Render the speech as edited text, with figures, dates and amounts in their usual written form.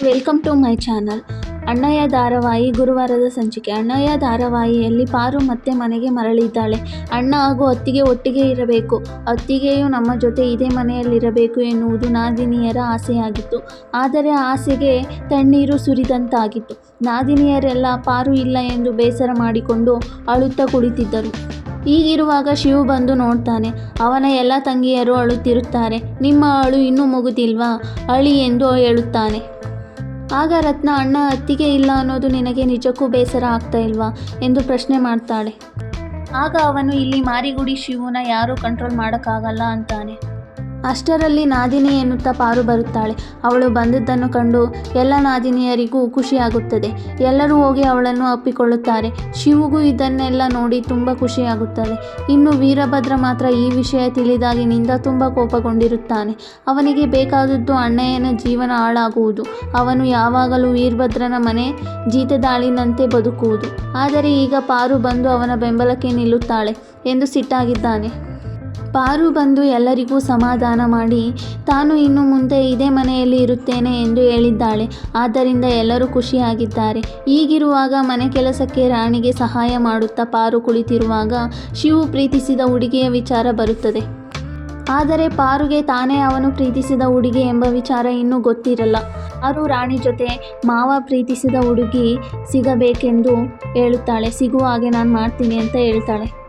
Welcome to my channel. Annayya ಧಾರಾವಾಹಿ ಗುರುವಾರದ ಸಂಚಿಕೆ. ಅಣ್ಣಯ್ಯ ಧಾರಾವಾಹಿಯಲ್ಲಿ ಪಾರು ಮತ್ತೆ ಮನೆಗೆ ಮರಳಿದ್ದಾಳೆ. ಅಣ್ಣ ಹಾಗೂ ಅತ್ತಿಗೆ ಒಟ್ಟಿಗೆ ಇರಬೇಕು, ಅತ್ತಿಗೆಯು ನಮ್ಮ ಜೊತೆ ಇದೇ ಮನೆಯಲ್ಲಿರಬೇಕು ಎನ್ನುವುದು ನಾದಿನಿಯರ ಆಸೆಯಾಗಿತ್ತು. ಆದರೆ ಆಸೆಗೆ ತಣ್ಣೀರು ಸುರಿದಂತಾಗಿತ್ತು. ನಾದಿನಿಯರೆಲ್ಲ ಪಾರು ಇಲ್ಲ ಎಂದು ಬೇಸರ ಮಾಡಿಕೊಂಡು ಅಳುತ್ತಾ ಕುಳಿತಿದ್ದರು. ಹೀಗಿರುವಾಗ ಶಿವು ಬಂದು ನೋಡ್ತಾನೆ. ಅವನ ಎಲ್ಲ ತಂಗಿಯರು ಅಳುತ್ತಿರುತ್ತಾರೆ. ನಿಮ್ಮ ಅಳು ಇನ್ನೂ ಮುಗುದಿಲ್ವಾ, ಅಳಿ ಎಂದು ಹೇಳುತ್ತಾನೆ. ಆಗ ರತ್ನ, ಅಣ್ಣ ಅತ್ತಿಗೆ ಇಲ್ಲ ಅನ್ನೋದು ನಿನಗೆ ನಿಜಕ್ಕೂ ಬೇಸರ ಆಗ್ತಾ ಇಲ್ವಾ ಎಂದು ಪ್ರಶ್ನೆ ಮಾಡ್ತಾಳೆ. ಆಗ ಅವನು, ಇಲ್ಲಿ ಮಾರಿಗುಡಿ ಶಿವುನ ಯಾರೂ ಕಂಟ್ರೋಲ್ ಮಾಡೋಕ್ಕಾಗಲ್ಲ ಅಂತಾನೆ. ಅಷ್ಟರಲ್ಲಿ ನಾದಿನಿ ಎನ್ನುತ್ತಾ ಪಾರು ಬರುತ್ತಾಳೆ. ಅವಳು ಬಂದದ್ದನ್ನು ಕಂಡು ಎಲ್ಲ ನಾದಿನಿಯರಿಗೂ ಖುಷಿಯಾಗುತ್ತದೆ. ಎಲ್ಲರೂ ಹೋಗಿ ಅವಳನ್ನು ಅಪ್ಪಿಕೊಳ್ಳುತ್ತಾರೆ. ಶಿವುಗೂ ಇದನ್ನೆಲ್ಲ ನೋಡಿ ತುಂಬ ಖುಷಿಯಾಗುತ್ತದೆ. ಇನ್ನು ವೀರಭದ್ರ ಮಾತ್ರ ಈ ವಿಷಯ ತಿಳಿದಾಗಿನಿಂದ ತುಂಬ ಕೋಪಗೊಂಡಿರುತ್ತಾನೆ. ಅವನಿಗೆ ಬೇಕಾದದ್ದು ಅಣ್ಣಯ್ಯನ ಜೀವನ ಹಾಳಾಗುವುದು. ಅವನು ಯಾವಾಗಲೂ ವೀರಭದ್ರನ ಮನೆ ಜೀತದಾಳಿನಂತೆ ಬದುಕುವುದು. ಆದರೆ ಈಗ ಪಾರು ಬಂದು ಅವನ ಬೆಂಬಲಕ್ಕೆ ನಿಲ್ಲುತ್ತಾಳೆ ಎಂದು ಸಿಟ್ಟಾಗಿದ್ದಾನೆ. ಪಾರು ಬಂದು ಎಲ್ಲರಿಗೂ ಸಮಾಧಾನ ಮಾಡಿ ತಾನು ಇನ್ನು ಮುಂದೆ ಇದೇ ಮನೆಯಲ್ಲಿ ಇರುತ್ತೇನೆ ಎಂದು ಹೇಳಿದ್ದಾಳೆ. ಆದ್ದರಿಂದ ಎಲ್ಲರೂ ಖುಷಿಯಾಗಿದ್ದಾರೆ. ಹೀಗಿರುವಾಗ ಮನೆ ಕೆಲಸಕ್ಕೆ ರಾಣಿಗೆ ಸಹಾಯ ಮಾಡುತ್ತಾ ಪಾರು ಕುಳಿತಿರುವಾಗ ಶಿವು ಪ್ರೀತಿಸಿದ ಹುಡುಗಿಯ ವಿಚಾರ ಬರುತ್ತದೆ. ಆದರೆ ಪಾರುಗೆ ತಾನೇ ಅವನು ಪ್ರೀತಿಸಿದ ಹುಡುಗಿ ಎಂಬ ವಿಚಾರ ಇನ್ನೂ ಗೊತ್ತಿರಲ್ಲ. ಪಾರು ರಾಣಿ ಜೊತೆ ಮಾವ ಪ್ರೀತಿಸಿದ ಹುಡುಗಿ ಸಿಗಬೇಕೆಂದು ಹೇಳುತ್ತಾಳೆ. ಸಿಗುವ ಹಾಗೆ ನಾನು ಮಾಡ್ತೀನಿ ಅಂತ ಹೇಳ್ತಾಳೆ.